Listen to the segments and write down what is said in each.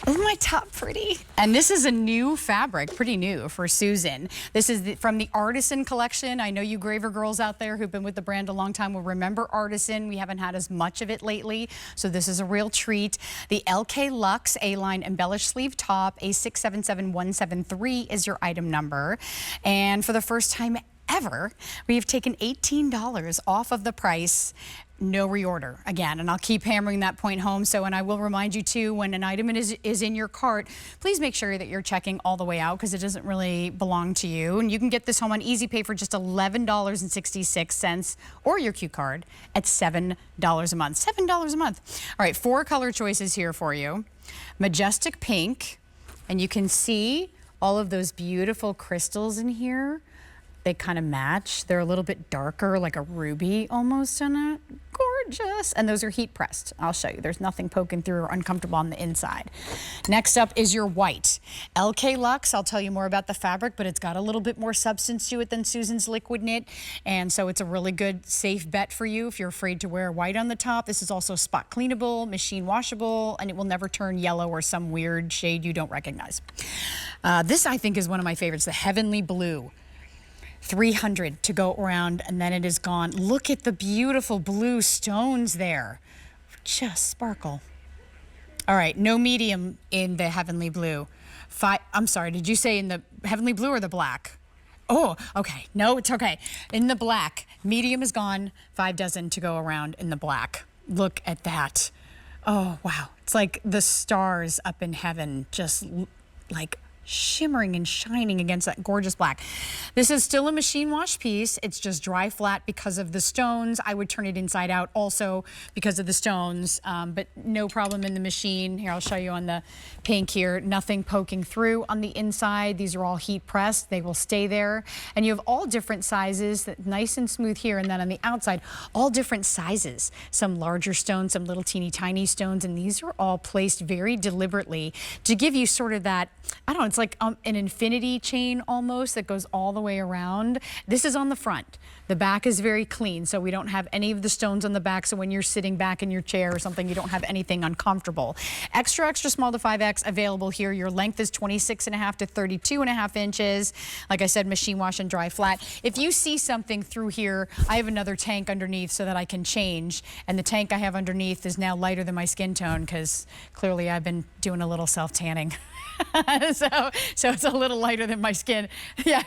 Isn't my top pretty? And this is a new fabric, pretty new for Susan. This is from the Artisan collection. I know you Graver girls out there who've been with the brand a long time will remember Artisan. We haven't had as much of it lately, so this is a real treat. The LK Luxe A-line embellished sleeve top, A677173 is your item number. And for the first time ever, we have taken $18 off of the price. No reorder again, and I'll keep hammering that point home. So, and I will remind you too, when an item is in your cart, please make sure that you're checking all the way out because it doesn't really belong to you. And you can get this home on Easy Pay for just $11.66 or your Q card at $7 a month. $7 a month. All right, 4 color choices here for you. Majestic pink, and you can see all of those beautiful crystals in here. They kind of match. They're a little bit darker, like a ruby almost in it. Gorgeous. And those are heat pressed. I'll show you. There's nothing poking through or uncomfortable on the inside. Next up is your white. LK Luxe, I'll tell you more about the fabric, but it's got a little bit more substance to it than Susan's liquid knit. And so it's a really good, safe bet for you if you're afraid to wear white on the top. This is also spot cleanable, machine washable, and it will never turn yellow or some weird shade you don't recognize. This, I think, is one of my favorites, the Heavenly Blue. 300 to go around, and then it is gone. Look at the beautiful blue stones there. Just sparkle. All right, no medium in the Heavenly Blue. I'm sorry, did you say in the Heavenly Blue or the black? Oh, okay. No, it's okay. In the black, medium is gone. 5 dozen to go around in the black. Look at that. Oh, wow. It's like the stars up in heaven, just like shimmering and shining against that gorgeous black. This is still a machine wash piece. It's just dry flat because of the stones. I would turn it inside out also because of the stones, but no problem in the machine. Here, I'll show you on the pink here. Nothing poking through on the inside. These are all heat pressed. They will stay there. And you have all different sizes, nice and smooth here, and then on the outside, all different sizes. Some larger stones, some little teeny tiny stones, and these are all placed very deliberately to give you sort of that, I don't know, it's like an infinity chain almost that goes all the way around. This is on the front. The back is very clean, so we don't have any of the stones on the back, so when you're sitting back in your chair or something, you don't have anything uncomfortable. Extra, extra small to 5X available here. Your length is 26.5 to 32.5 inches. Like I said, machine wash and dry flat. If you see something through here, I have another tank underneath so that I can change, and the tank I have underneath is now lighter than my skin tone because clearly I've been doing a little self-tanning. so it's a little lighter than my skin. Yeah,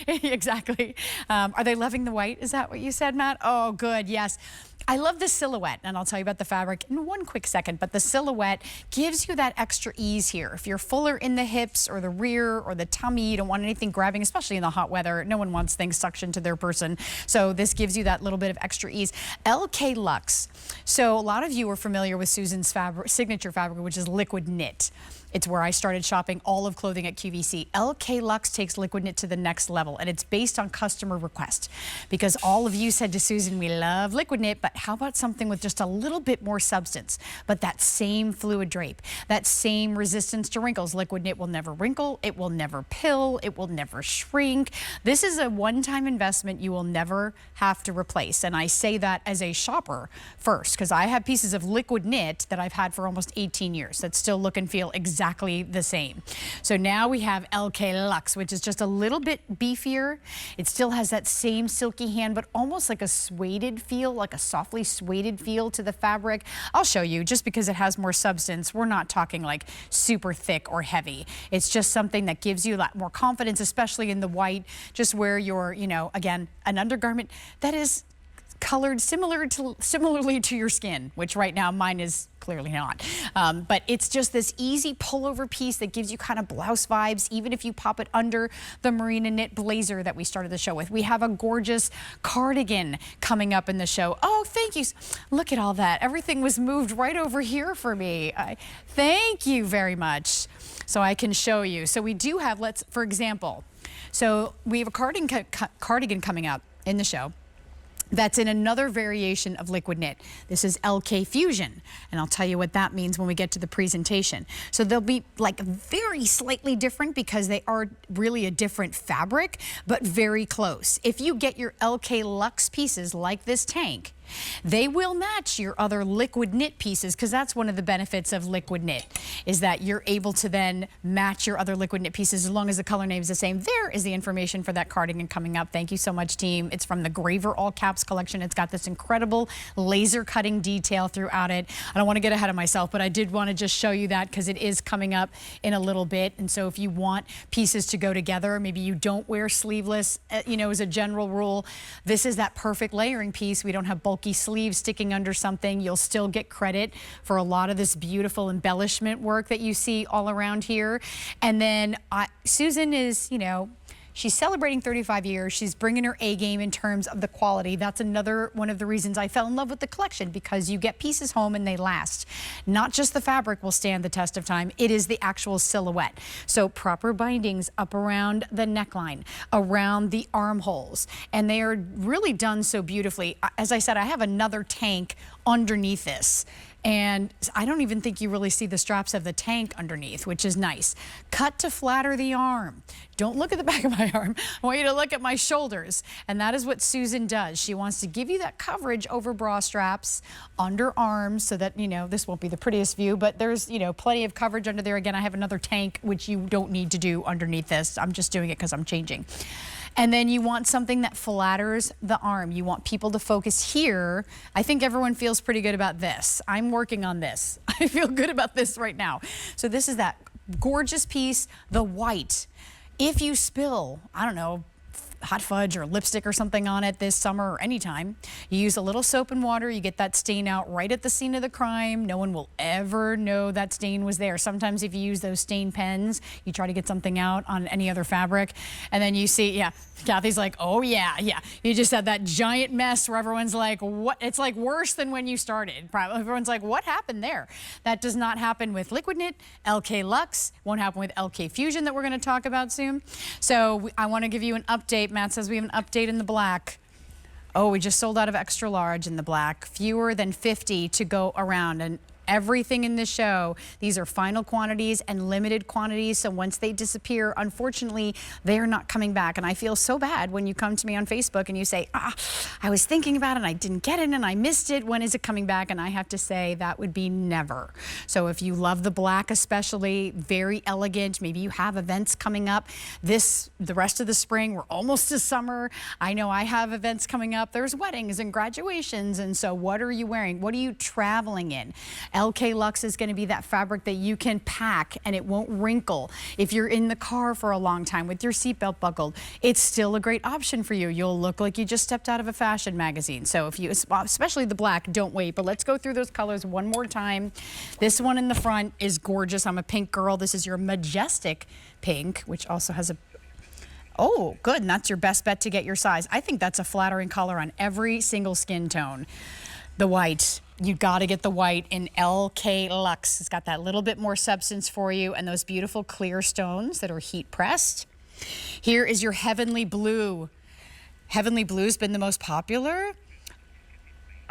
exactly. Are they loving the white? Is that what you said, Matt? Oh, good. Yes. I love the silhouette, and I'll tell you about the fabric in one quick second, but the silhouette gives you that extra ease here. If you're fuller in the hips or the rear or the tummy, you don't want anything grabbing, especially in the hot weather. No one wants things suctioned to their person. So this gives you that little bit of extra ease. LK Luxe. So a lot of you are familiar with Susan's signature fabric, which is liquid knit. It's where I started shopping all of clothing at QVC. LK Luxe takes liquid knit to the next level, and it's based on customer request. Because all of you said to Susan, we love liquid knit, but how about something with just a little bit more substance, but that same fluid drape, that same resistance to wrinkles. Liquid knit will never wrinkle, it will never pill, it will never shrink. This is a one-time investment you will never have to replace. And I say that as a shopper first, because I have pieces of liquid knit that I've had for almost 18 years that still look and feel exactly the same. So now we have LK Luxe, which is just a little bit beefier. It still has that same silky hand, but almost like a suede feel, like a softly suede feel to the fabric. I'll show you, just because it has more substance, we're not talking like super thick or heavy. It's just something that gives you a lot more confidence, especially in the white, just where you're, you know, again, an undergarment that is colored similarly to your skin, which right now mine is clearly not. But it's just this easy pullover piece that gives you kind of blouse vibes, even if you pop it under the merino knit blazer that we started the show with. We have a gorgeous cardigan coming up in the show. Oh, thank you. Look at all that. Everything was moved right over here for me. Thank you very much. So I can show you. So we do have, for example, so we have a cardigan coming up in the show. That's in another variation of liquid knit. This is LK Fusion, and I'll tell you what that means when we get to the presentation. So they'll be like very slightly different because they are really a different fabric, but very close. If you get your LK Luxe pieces like this tank, They will match your other liquid knit pieces, because that's one of the benefits of liquid knit, is that you're able to then match your other liquid knit pieces as long as the color name is the same. There is the information for that cardigan coming up. Thank you so much, team. It's from the Graver All Caps collection. It's got this incredible laser cutting detail throughout it. I don't want to get ahead of myself, but I did want to just show you that because it is coming up in a little bit. And so if you want pieces to go together, maybe you don't wear sleeveless, you know, as a general rule, this is that perfect layering piece. We don't have bulky sleeves sticking under something. You'll still get credit for a lot of this beautiful embellishment work that you see all around here. And then Susan is, you know, she's celebrating 35 years. She's bringing her A game in terms of the quality. That's another one of the reasons I fell in love with the collection, because you get pieces home and they last. Not just the fabric will stand the test of time, it is the actual silhouette. So proper bindings up around the neckline, around the armholes, and they are really done so beautifully. As I said, I have another tank underneath this. And I don't even think you really see the straps of the tank underneath, which is nice. Cut to flatter the arm. Don't look at the back of my arm. I want you to look at my shoulders. And that is what Susan does. She wants to give you that coverage over bra straps, under arms, so that, you know, this won't be the prettiest view, but there's, you know, plenty of coverage under there. Again, I have another tank, which you don't need to do underneath this. I'm just doing it because I'm changing. And then you want something that flatters the arm. You want people to focus here. I think everyone feels pretty good about this. I'm working on this. I feel good about this right now. So this is that gorgeous piece, the white. If you spill, I don't know, hot fudge or lipstick or something on it this summer or anytime, you use a little soap and water, you get that stain out right at the scene of the crime. No one will ever know that stain was there. Sometimes if you use those stain pens, you try to get something out on any other fabric, and then you see, yeah, Kathy's like, oh yeah, yeah. You just had that giant mess where everyone's like, what? It's like worse than when you started. Probably everyone's like, what happened there? That does not happen with Liquid Knit, LK Luxe, won't happen with LK Fusion that we're gonna talk about soon. So I wanna give you an update. Matt says we have an update in the black. Oh, we just sold out of extra large in the black. Fewer than 50 to go around. And everything in this show, these are final quantities and limited quantities. So once they disappear, unfortunately, they're not coming back. And I feel so bad when you come to me on Facebook and you say, I was thinking about it and I didn't get it and I missed it. When is it coming back? And I have to say that would be never. So if you love the black, especially, very elegant, maybe you have events coming up the rest of the spring, we're almost to summer. I know I have events coming up. There's weddings and graduations. And so what are you wearing? What are you traveling in? LK Luxe is going to be that fabric that you can pack and it won't wrinkle. If you're in the car for a long time with your seatbelt buckled, it's still a great option for you. You'll look like you just stepped out of a fashion magazine. So if you, especially the black, don't wait. But let's go through those colors one more time. This one in the front is gorgeous. I'm a pink girl. This is your majestic pink, which also has a oh, good, and that's your best bet to get your size. I think that's a flattering color on every single skin tone. The white, you gotta get the white in LK Luxe. It's got that little bit more substance for you, and those beautiful clear stones that are heat pressed. Here is your heavenly blue. Heavenly blue's been the most popular.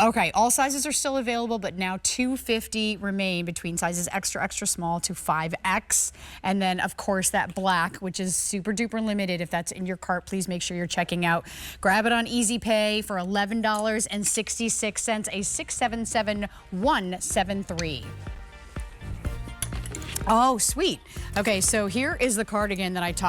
Okay, all sizes are still available, but now 250 remain between sizes extra, extra small to 5X. And then, of course, that black, which is super duper limited. If that's in your cart, please make sure you're checking out. Grab it on Easy Pay for $11.66, a 677173. Oh, sweet. Okay, so here is the cardigan that I talked